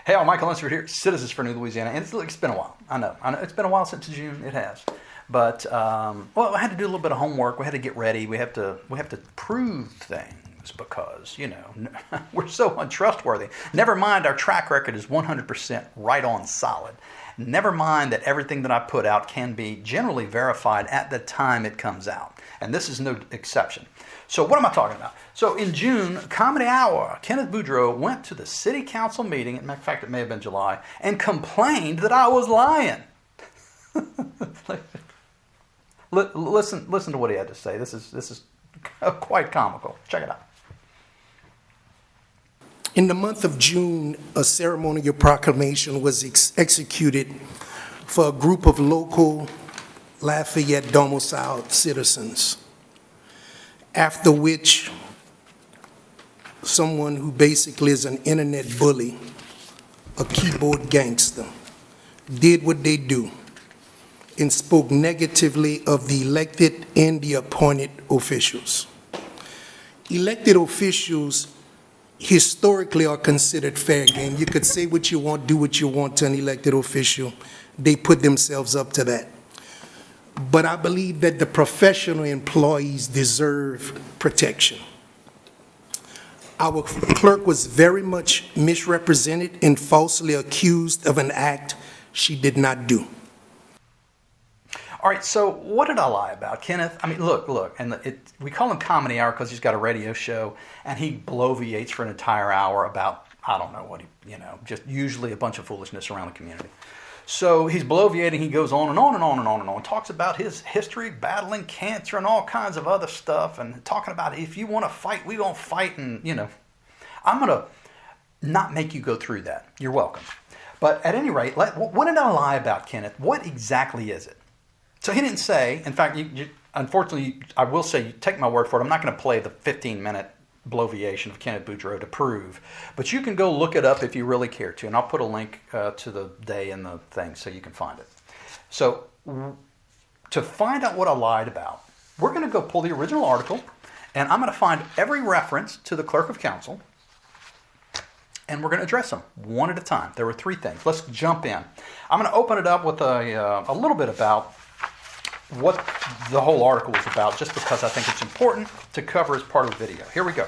Hey, all, Michael Lunsford here, Citizens for New Louisiana, and it's been a while. I know, it's been a while since June. It has, but well, I had to do a little bit of homework. We had to get ready. We have to prove things because we're so untrustworthy. Never mind, our track record is 100% right on solid. Never mind that everything that I put out can be generally verified at the time it comes out, and this is no exception. So what am I talking about? So in June, Comedy Hour, Kenneth Boudreaux went to the city council meeting, in fact it may have been July, and complained that I was lying. Listen to what he had to say. This is quite comical. Check it out. In the month of June, a ceremonial proclamation was executed for a group of local Lafayette domiciled citizens, after which someone who basically is an internet bully, a keyboard gangster, did what they do and spoke negatively of the elected and the appointed officials. Elected officials historically are considered fair game. You could say what you want, do what you want to an elected official. They put themselves up to that. But I believe that the professional employees deserve protection. Our clerk was very much misrepresented and falsely accused of an act she did not do. All right, so what did I lie about, Kenneth? I mean, look, and we call him Comedy Hour because he's got a radio show, and he bloviates for an entire hour about, I don't know what just usually a bunch of foolishness around the community. So he's bloviating, he goes on and on and on and on and on, talks about his history, battling cancer and all kinds of other stuff, and talking about if you want to fight, we gonna fight, and I'm gonna not make you go through that. You're welcome. But at any rate, what did I lie about, Kenneth? What exactly is it? So he didn't say, in fact, unfortunately, I will say, you take my word for it, I'm not going to play the 15-minute bloviation of Kenneth Boudreaux to prove, but you can go look it up if you really care to, and I'll put a link to the day in the thing so you can find it. So to find out what I lied about, we're going to go pull the original article, and I'm going to find every reference to the clerk of council, and we're going to address them one at a time. There were 3 things. Let's jump in. I'm going to open it up with a little bit about what the whole article was about, just because I think it's important to cover as part of the video. Here we go.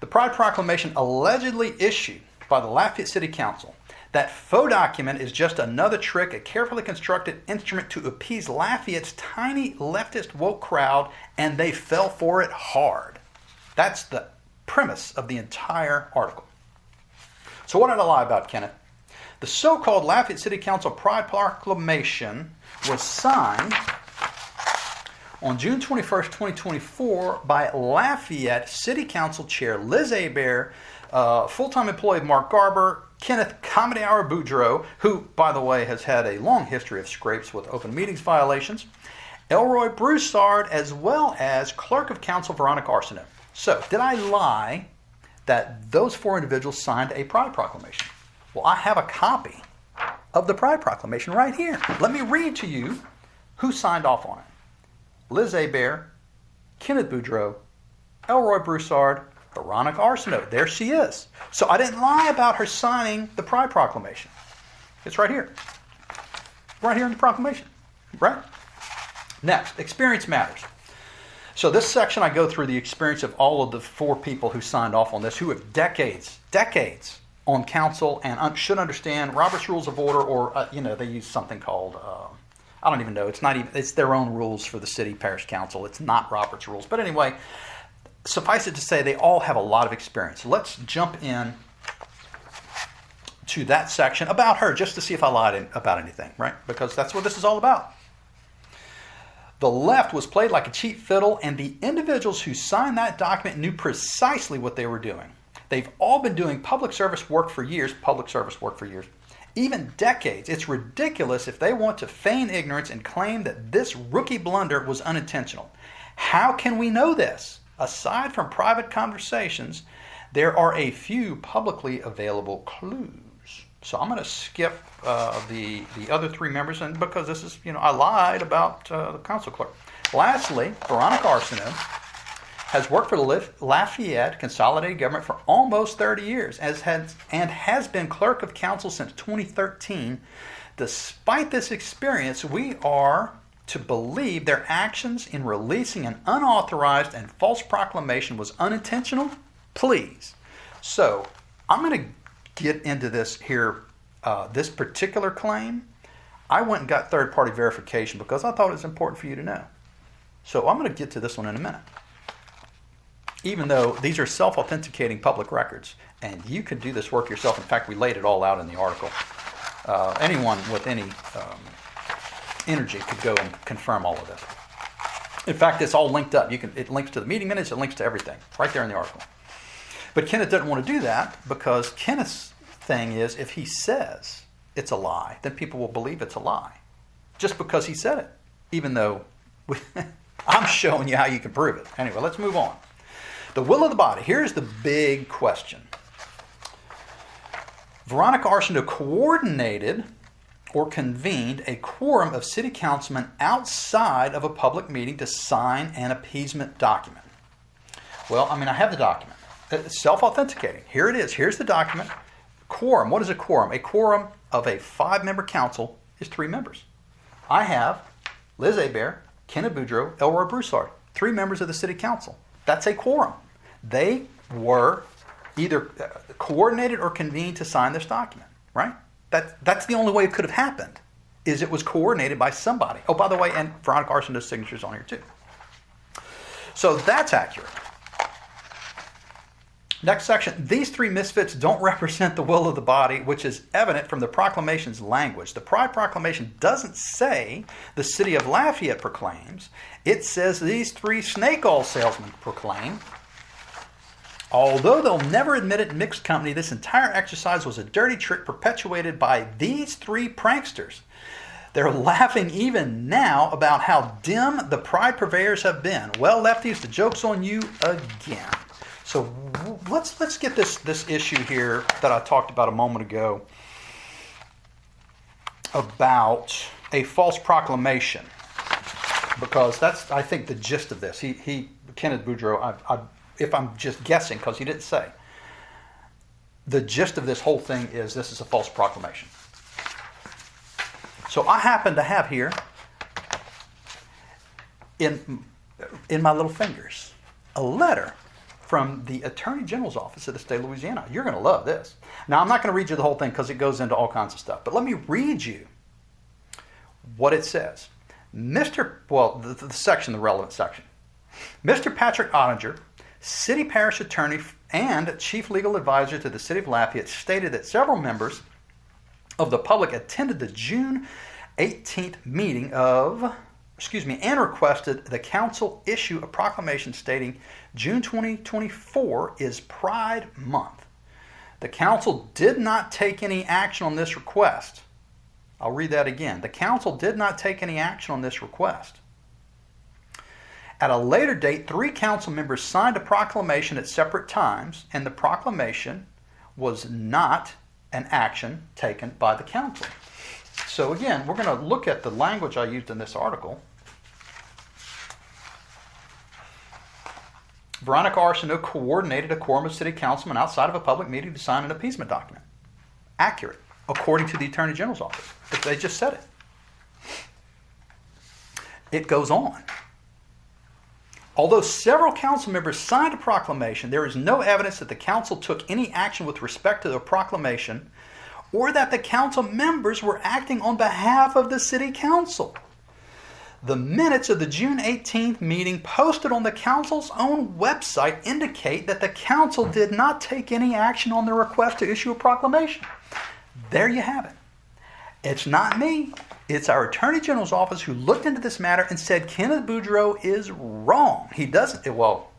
The Pride Proclamation allegedly issued by the Lafayette City Council. That faux document is just another trick, a carefully constructed instrument to appease Lafayette's tiny leftist woke crowd, and they fell for it hard. That's the premise of the entire article. So what did I lie about, Kenneth? The so-called Lafayette City Council Pride Proclamation was signed on June 21st, 2024 by Lafayette City Council Chair Liz Hebert, full-time employee Mark Garber, Kenneth Comedy Hour Boudreaux, who, by the way, has had a long history of scrapes with open meetings violations, Elroy Broussard, as well as Clerk of Council Veronica Arsenault. So, did I lie that those 4 individuals signed a Pride Proclamation? Well, I have a copy of the Pride Proclamation right here. Let me read to you who signed off on it. Liz Hebert, Kenneth Boudreaux, Elroy Broussard, Veronica Arsenault. There she is. So I didn't lie about her signing the Pride Proclamation. It's right here. Right here in the proclamation. Right? Next, experience matters. So this section, I go through the experience of all of the 4 people who signed off on this, who have decades on council and should understand Robert's Rules of Order, or they use something called I don't even know. It's their own rules for the city parish council. It's not Robert's Rules. But anyway, suffice it to say, they all have a lot of experience. Let's jump in to that section about her, just to see if I lied about anything, right? Because that's what this is all about. The left was played like a cheap fiddle, and the individuals who signed that document knew precisely what they were doing. They've all been doing public service work for years, even decades. It's ridiculous if they want to feign ignorance and claim that this rookie blunder was unintentional. How can we know this? Aside from private conversations, there are a few publicly available clues. So I'm going to skip the other 3 members, and because this is, I lied about the council clerk. Lastly, Veronica Arsenault has worked for the Lafayette Consolidated Government for almost 30 years and has been clerk of council since 2013. Despite this experience, we are to believe their actions in releasing an unauthorized and false proclamation was unintentional? Please. So, I'm going to get into this here, this particular claim. I went and got third-party verification because I thought it was important for you to know. So, I'm going to get to this one in a minute. Even though these are self-authenticating public records, and you can do this work yourself. In fact, we laid it all out in the article. Anyone with any energy could go and confirm all of this. In fact, it's all linked up. It links to the meeting minutes. It links to everything right there in the article. But Kenneth doesn't want to do that because Kenneth's thing is if he says it's a lie, then people will believe it's a lie just because he said it, even though I'm showing you how you can prove it. Anyway, let's move on. The will of the body. Here's the big question. Veronica Arsenault coordinated or convened a quorum of city councilmen outside of a public meeting to sign an appeasement document. Well, I have the document. It's self-authenticating. Here it is. Here's the document. Quorum. What is a quorum? A quorum of a 5-member council is 3 members. I have Liz Hebert, Kenneth Boudreaux, Elroy Broussard, 3 members of the city council. That's a quorum. They were either coordinated or convened to sign this document, right? That's the only way it could have happened, is it was coordinated by somebody. Oh, by the way, and Veronica Arsenault's signature's on here too. So that's accurate. Next section. These 3 misfits don't represent the will of the body, which is evident from the proclamation's language. The Pride Proclamation doesn't say the city of Lafayette proclaims. It says these 3 snake oil salesmen proclaim. Although they'll never admit it in mixed company, this entire exercise was a dirty trick perpetuated by these 3 pranksters. They're laughing even now about how dim the Pride purveyors have been. Well, lefties, the joke's on you again. So let's get this issue here that I talked about a moment ago about a false proclamation, because that's, I think, the gist of this. Kenneth Boudreaux, if I'm just guessing, because he didn't say, the gist of this whole thing is this is a false proclamation. So I happen to have here in my little fingers a letter from the Attorney General's office of the state of Louisiana. You're going to love this. Now, I'm not going to read you the whole thing because it goes into all kinds of stuff, but let me read you what it says. The section, the relevant section. Mr. Patrick Ottinger, City Parish Attorney and Chief Legal Advisor to the City of Lafayette, stated that several members of the public attended the June 18th meeting and requested the council issue a proclamation stating June 2024 is Pride Month. The council did not take any action on this request. I'll read that again. The council did not take any action on this request. At a later date, 3 council members signed a proclamation at separate times, and the proclamation was not an action taken by the council. So again, we're going to look at the language I used in this article. Veronica Arsenault coordinated a quorum of city councilmen outside of a public meeting to sign an appeasement document. Accurate, according to the Attorney General's office. But they just said it. It goes on. Although several council members signed a proclamation, there is no evidence that the council took any action with respect to the proclamation or that the council members were acting on behalf of the city council. The minutes of the June 18th meeting posted on the council's own website indicate that the council did not take any action on the request to issue a proclamation. There you have it. It's not me. It's our Attorney General's office who looked into this matter and said Kenneth Boudreaux is wrong. He doesn't, well,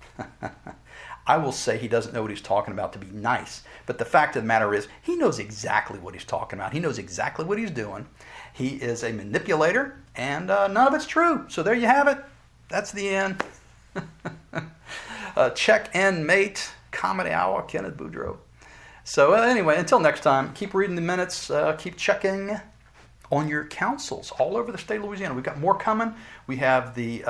I will say he doesn't know what he's talking about to be nice. But the fact of the matter is he knows exactly what he's talking about. He knows exactly what he's doing. He is a manipulator, and none of it's true. So there you have it. That's the end. Check and mate, comedy hour, Kenneth Boudreaux. So anyway, until next time, keep reading the minutes, keep checking on your councils all over the state of Louisiana. We've got more coming. We have the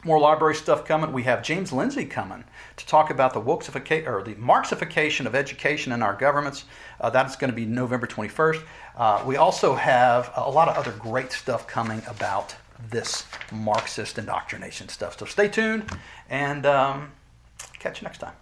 More library stuff coming. We have James Lindsay coming to talk about the the Marxification of education in our governments. That's going to be November 21st. We also have a lot of other great stuff coming about this Marxist indoctrination stuff. So stay tuned and catch you next time.